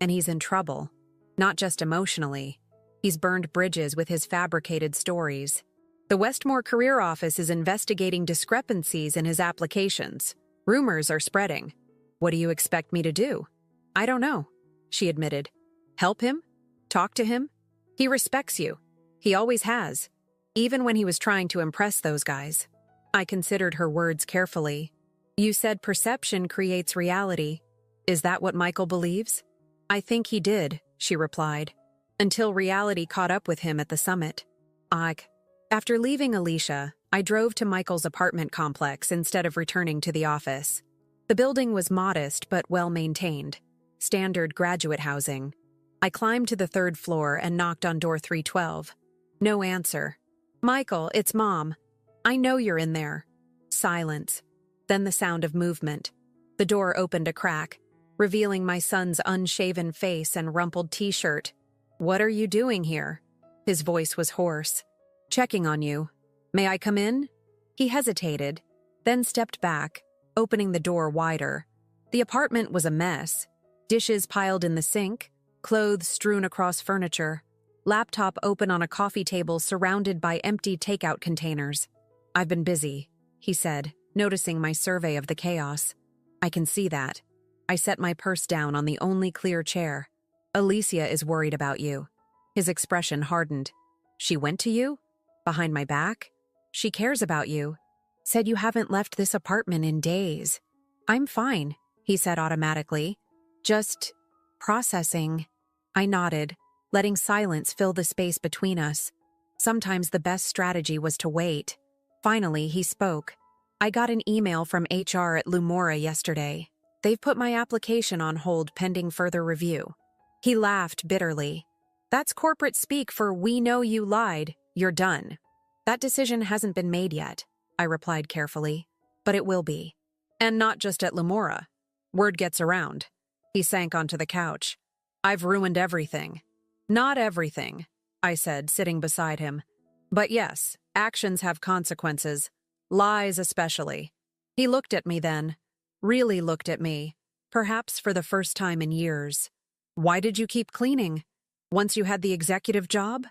and he's in trouble. Not just emotionally. He's burned bridges with his fabricated stories. The Westmore Career Office is investigating discrepancies in his applications. Rumors are spreading. What do you expect me to do? I don't know, she admitted. Help him? Talk to him? He respects you. He always has. Even when he was trying to impress those guys. I considered her words carefully. You said perception creates reality. Is that what Michael believes? I think he did, she replied. Until reality caught up with him at the summit. After leaving Alicia, I drove to Michael's apartment complex instead of returning to the office. The building was modest but well-maintained. Standard graduate housing. I climbed to the 3rd floor and knocked on door 312. No answer. Michael, it's Mom. I know you're in there. Silence. Then the sound of movement. The door opened a crack, revealing my son's unshaven face and rumpled t-shirt. What are you doing here? His voice was hoarse. Checking on you. May I come in? He hesitated, then stepped back, opening the door wider. The apartment was a mess. Dishes piled in the sink, clothes strewn across furniture, laptop open on a coffee table surrounded by empty takeout containers. I've been busy, he said, noticing my survey of the chaos. I can see that. I set my purse down on the only clear chair. Alicia is worried about you. His expression hardened. She went to you? Behind my back? She cares about you. Said you haven't left this apartment in days. I'm fine, he said automatically. Just processing. I nodded, letting silence fill the space between us. Sometimes the best strategy was to wait. Finally, he spoke. I got an email from HR at Lumora yesterday. They've put my application on hold pending further review. He laughed bitterly. That's corporate speak for "we know you lied, you're done." That decision hasn't been made yet, I replied carefully, but it will be. And not just at Lumora. Word gets around. He sank onto the couch. I've ruined everything. Not everything, I said, sitting beside him. But yes, actions have consequences. Lies especially. He looked at me then. Really looked at me. Perhaps for the first time in years. Why did you keep cleaning? Once you had the executive job?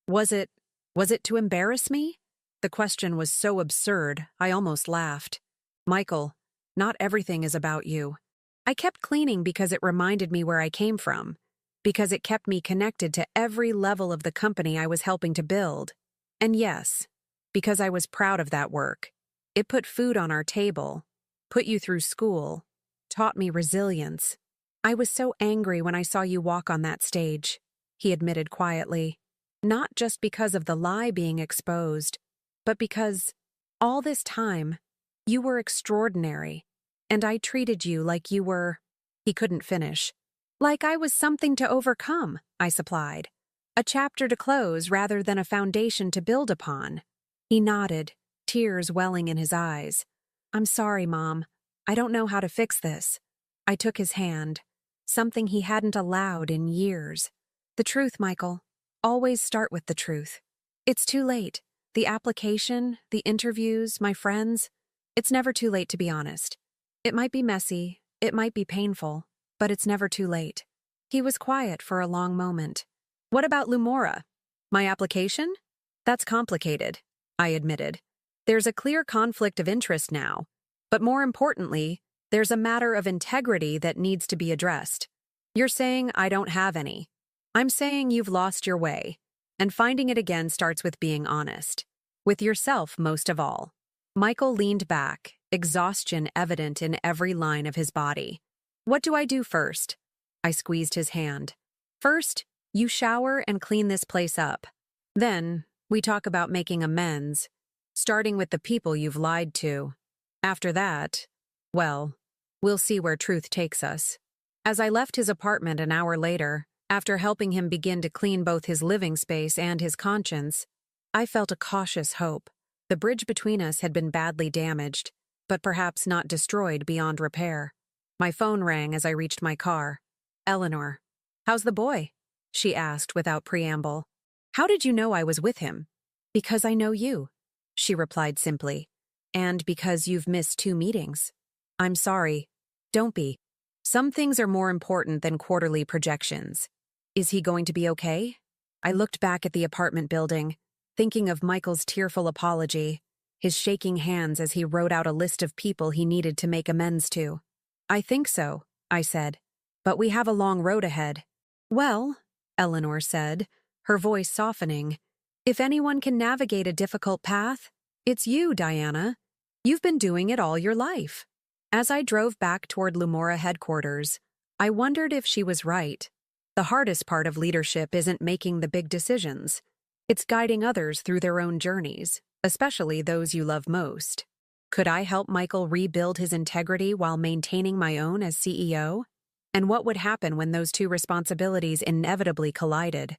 Was it to embarrass me? The question was so absurd, I almost laughed. Michael, not everything is about you. I kept cleaning because it reminded me where I came from, because it kept me connected to every level of the company I was helping to build. And yes, because I was proud of that work. It put food on our table, put you through school, taught me resilience. I was so angry when I saw you walk on that stage, he admitted quietly. Not just because of the lie being exposed, but because, all this time, you were extraordinary, and I treated you like you were— He couldn't finish. Like I was something to overcome, I supplied. A chapter to close rather than a foundation to build upon. He nodded, tears welling in his eyes. I'm sorry, Mom. I don't know how to fix this. I took his hand, something he hadn't allowed in years. The truth, Michael. Always start with the truth. It's too late. The application, the interviews, my friends. It's never too late to be honest. It might be messy, it might be painful, but it's never too late. He was quiet for a long moment. What about Lumora? My application? That's complicated, I admitted. There's a clear conflict of interest now, but more importantly, there's a matter of integrity that needs to be addressed. You're saying I don't have any. I'm saying you've lost your way, and finding it again starts with being honest. With yourself most of all. Michael leaned back, exhaustion evident in every line of his body. What do I do first? I squeezed his hand. First, you shower and clean this place up. Then, we talk about making amends, starting with the people you've lied to. After that, well, we'll see where truth takes us. As I left his apartment an hour later, after helping him begin to clean both his living space and his conscience, I felt a cautious hope. The bridge between us had been badly damaged, but perhaps not destroyed beyond repair. My phone rang as I reached my car. Eleanor. How's the boy? She asked without preamble. How did you know I was with him? Because I know you, she replied simply. And because you've missed 2 meetings. I'm sorry. Don't be. Some things are more important than quarterly projections. Is he going to be okay? I looked back at the apartment building, thinking of Michael's tearful apology, his shaking hands as he wrote out a list of people he needed to make amends to. I think so, I said. But we have a long road ahead. Well, Eleanor said, her voice softening, if anyone can navigate a difficult path, it's you, Diana. You've been doing it all your life. As I drove back toward Lumora headquarters, I wondered if she was right. The hardest part of leadership isn't making the big decisions. It's guiding others through their own journeys, especially those you love most. Could I help Michael rebuild his integrity while maintaining my own as CEO? And what would happen when those 2 responsibilities inevitably collided?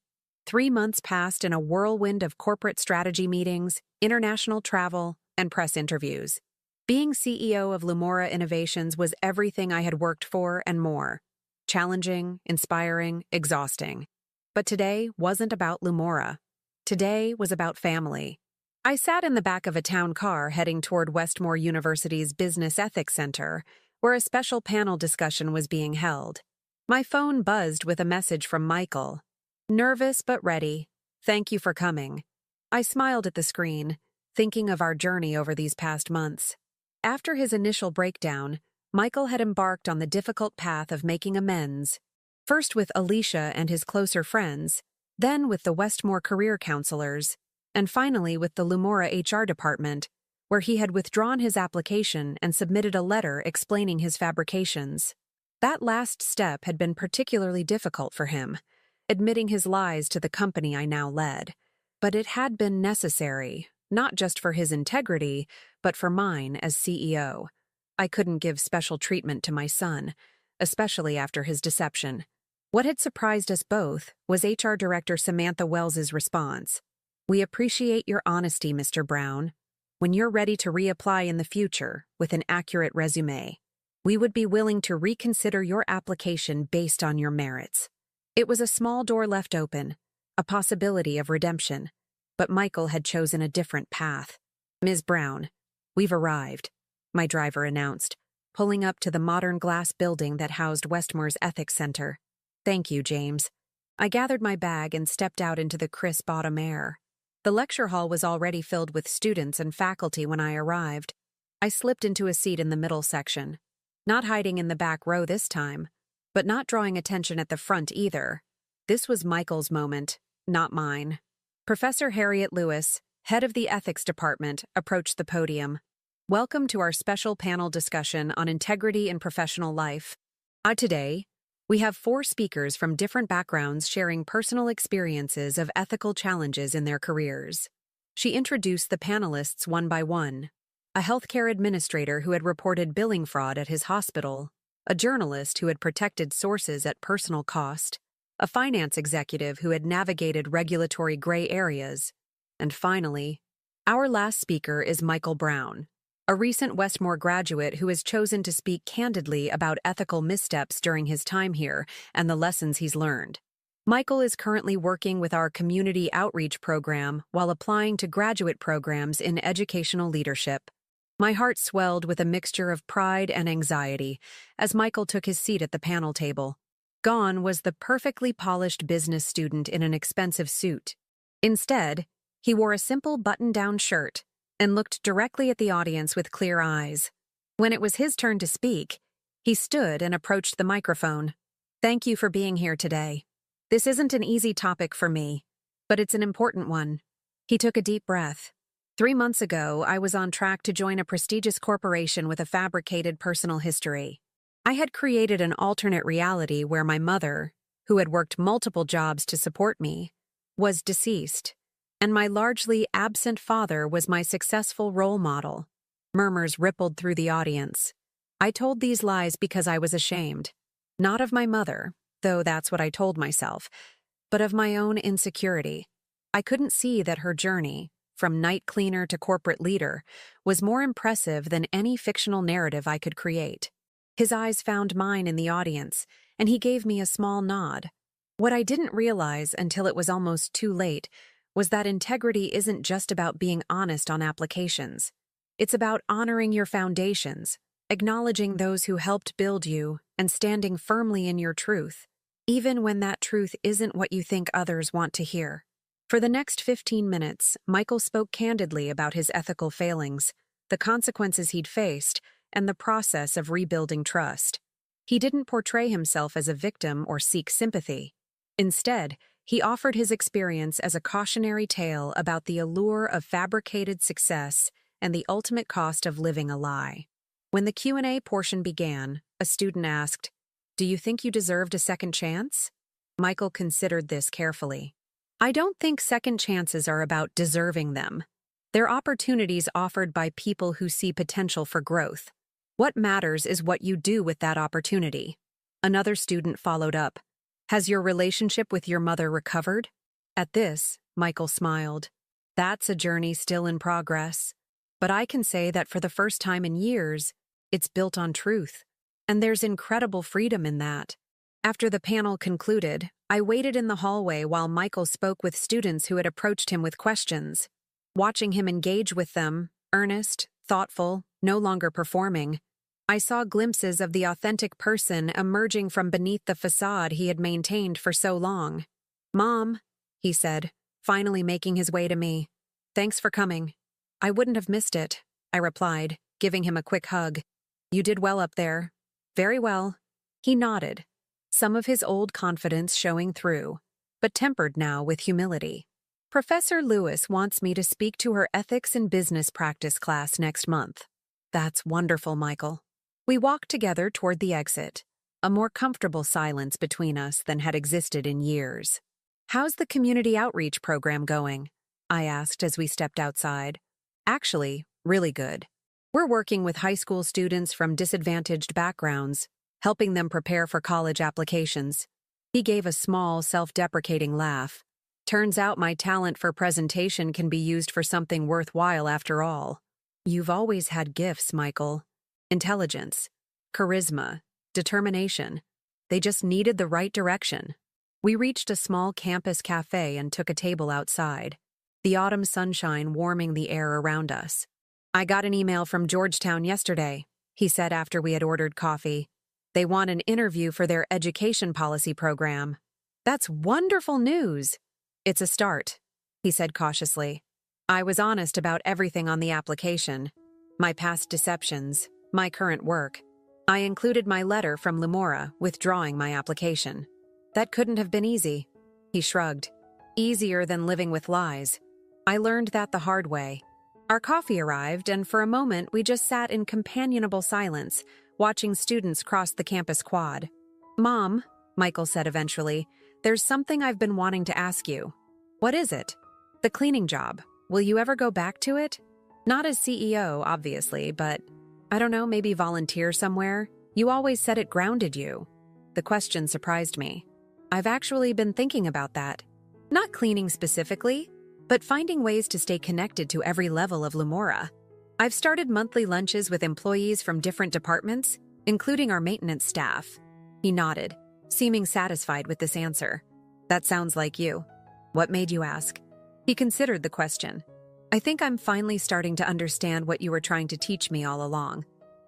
3 months passed in a whirlwind of corporate strategy meetings, international travel, and press interviews. Being CEO of Lumora Innovations was everything I had worked for and more. Challenging, inspiring, exhausting. But today wasn't about Lumora. Today was about family. I sat in the back of a town car heading toward Westmore University's Business Ethics Center, where a special panel discussion was being held. My phone buzzed with a message from Michael. Nervous but ready. Thank you for coming. I smiled at the screen, thinking of our journey over these past months. After his initial breakdown, Michael had embarked on the difficult path of making amends, first with Alicia and his closer friends, then with the Westmore career counselors, and finally with the Lumora HR department, where he had withdrawn his application and submitted a letter explaining his fabrications. That last step had been particularly difficult for him, admitting his lies to the company I now led. But it had been necessary, not just for his integrity, but for mine as CEO. I couldn't give special treatment to my son, especially after his deception. What had surprised us both was HR Director Samantha Wells's response. "We appreciate your honesty, Mr. Brown. When you're ready to reapply in the future with an accurate resume, we would be willing to reconsider your application based on your merits." It was a small door left open, a possibility of redemption, but Michael had chosen a different path. "Ms. Brown, we've arrived," my driver announced, pulling up to the modern glass building that housed Westmore's Ethics Center. "Thank you, James." I gathered my bag and stepped out into the crisp autumn air. The lecture hall was already filled with students and faculty when I arrived. I slipped into a seat in the middle section, not hiding in the back row this time, but not drawing attention at the front either. This was Michael's moment, not mine. Professor Harriet Lewis, head of the ethics department, approached the podium. "Welcome to our special panel discussion on integrity in professional life. Today, we have 4 speakers from different backgrounds sharing personal experiences of ethical challenges in their careers." She introduced the panelists one by one. A healthcare administrator who had reported billing fraud at his hospital, a journalist who had protected sources at personal cost, a finance executive who had navigated regulatory gray areas, and finally, our last speaker is Michael Brown, a recent Westmore graduate who has chosen to speak candidly about ethical missteps during his time here and the lessons he's learned. Michael is currently working with our community outreach program while applying to graduate programs in educational leadership. My heart swelled with a mixture of pride and anxiety as Michael took his seat at the panel table. Gone was the perfectly polished business student in an expensive suit. Instead, he wore a simple button-down shirt and looked directly at the audience with clear eyes. When it was his turn to speak, he stood and approached the microphone. "Thank you for being here today. This isn't an easy topic for me, but it's an important one." He took a deep breath. 3 months ago, I was on track to join a prestigious corporation with a fabricated personal history. I had created an alternate reality where my mother, who had worked multiple jobs to support me, was deceased, and my largely absent father was my successful role model. Murmurs rippled through the audience. I told these lies because I was ashamed, not of my mother, though that's what I told myself, but of my own insecurity. I couldn't see that her journey, from night cleaner to corporate leader, was more impressive than any fictional narrative I could create. His eyes found mine in the audience, and he gave me a small nod. What I didn't realize until it was almost too late was that integrity isn't just about being honest on applications. It's about honoring your foundations, acknowledging those who helped build you, and standing firmly in your truth, even when that truth isn't what you think others want to hear. For the next 15 minutes, Michael spoke candidly about his ethical failings, the consequences he'd faced, and the process of rebuilding trust. He didn't portray himself as a victim or seek sympathy. Instead, he offered his experience as a cautionary tale about the allure of fabricated success and the ultimate cost of living a lie. When the Q&A portion began, a student asked, "Do you think you deserved a second chance?" Michael considered this carefully. "I don't think second chances are about deserving them. They're opportunities offered by people who see potential for growth. What matters is what you do with that opportunity." Another student followed up. "Has your relationship with your mother recovered?" At this, Michael smiled. "That's a journey still in progress. But I can say that for the first time in years, it's built on truth. And there's incredible freedom in that." After the panel concluded, I waited in the hallway while Michael spoke with students who had approached him with questions. Watching him engage with them, earnest, thoughtful, no longer performing, I saw glimpses of the authentic person emerging from beneath the facade he had maintained for so long. "Mom," he said, finally making his way to me. "Thanks for coming." "I wouldn't have missed it," I replied, giving him a quick hug. "You did well up there." "Very well." He nodded, some of his old confidence showing through, but tempered now with humility. "Professor Lewis wants me to speak to her ethics and business practice class next month." "That's wonderful, Michael." We walked together toward the exit. a more comfortable silence between us than had existed in years. "How's the community outreach program going?" I asked as we stepped outside. "Actually, really good. We're working with high school students from disadvantaged backgrounds, helping them prepare for college applications." He gave a small, self-deprecating laugh. "Turns out my talent for presentation can be used for something worthwhile after all." "You've always had gifts, Michael. Intelligence, charisma, determination. They just needed the right direction." We reached a small campus cafe and took a table outside, the autumn sunshine warming the air around us. "I got an email from Georgetown yesterday," he said after we had ordered coffee. "They want an interview for their education policy program." "That's wonderful news." "It's a start," he said cautiously. I was honest about everything on the application. My past deceptions, my current work. I included my letter from Limora withdrawing my application. "That couldn't have been easy." He shrugged. "Easier than living with lies." I learned that the hard way. Our coffee arrived, and for a moment we just sat in companionable silence, watching students cross the campus quad. "Mom," Michael said eventually, "there's something I've been wanting to ask you." "What is it?" "The cleaning job. Will you ever go back to it? Not as CEO, obviously, but I don't know, maybe volunteer somewhere? You always said it grounded you." The question surprised me. I've actually been thinking about that. Not cleaning specifically, but finding ways to stay connected to every level of Limora. I've started monthly lunches with employees from different departments, including our maintenance staff. He nodded, seeming satisfied with this answer. "That sounds like you." "What made you ask?" He considered the question. "I think I'm finally starting to understand what you were trying to teach me all along.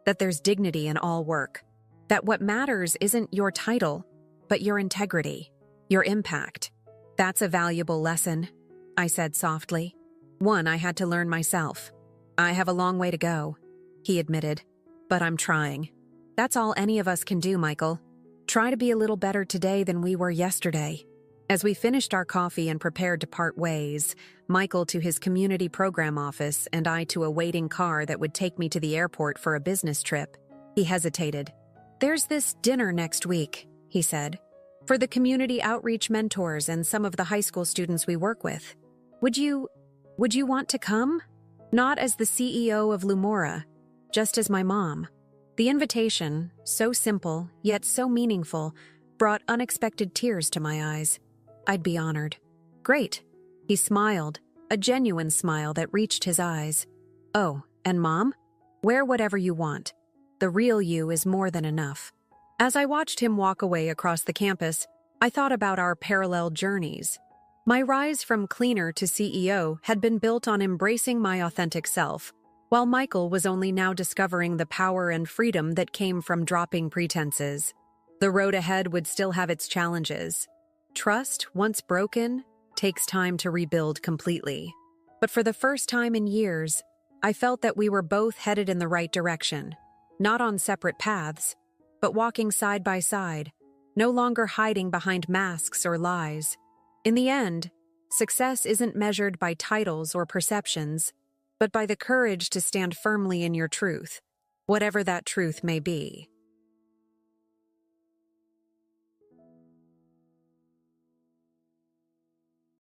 That there's dignity in all work. That what matters isn't your title, but your integrity, your impact." "That's a valuable lesson," I said softly. "One I had to learn myself." "I have a long way to go," he admitted, "but I'm trying." That's all any of us can do, Michael. Try to be a little better today than we were yesterday. As we finished our coffee and prepared to part ways, Michael to his community program office and I to a waiting car that would take me to the airport for a business trip, he hesitated. "There's this dinner next week," he said, "for the community outreach mentors and some of the high school students we work with. Would you want to come? Not as the CEO of Limora, just as my mom." The invitation, so simple yet so meaningful, brought unexpected tears to my eyes. I'd be honored. "Great." He smiled, a genuine smile that reached his eyes. "Oh, and Mom? Wear whatever you want. The real you is more than enough." As I watched him walk away across the campus, I thought about our parallel journeys. My rise from cleaner to CEO had been built on embracing my authentic self, while Michael was only now discovering the power and freedom that came from dropping pretenses. The road ahead would still have its challenges. Trust, once broken, takes time to rebuild completely. But for the first time in years, I felt that we were both headed in the right direction, not on separate paths, but walking side by side, no longer hiding behind masks or lies. In the end, success isn't measured by titles or perceptions, but by the courage to stand firmly in your truth, whatever that truth may be.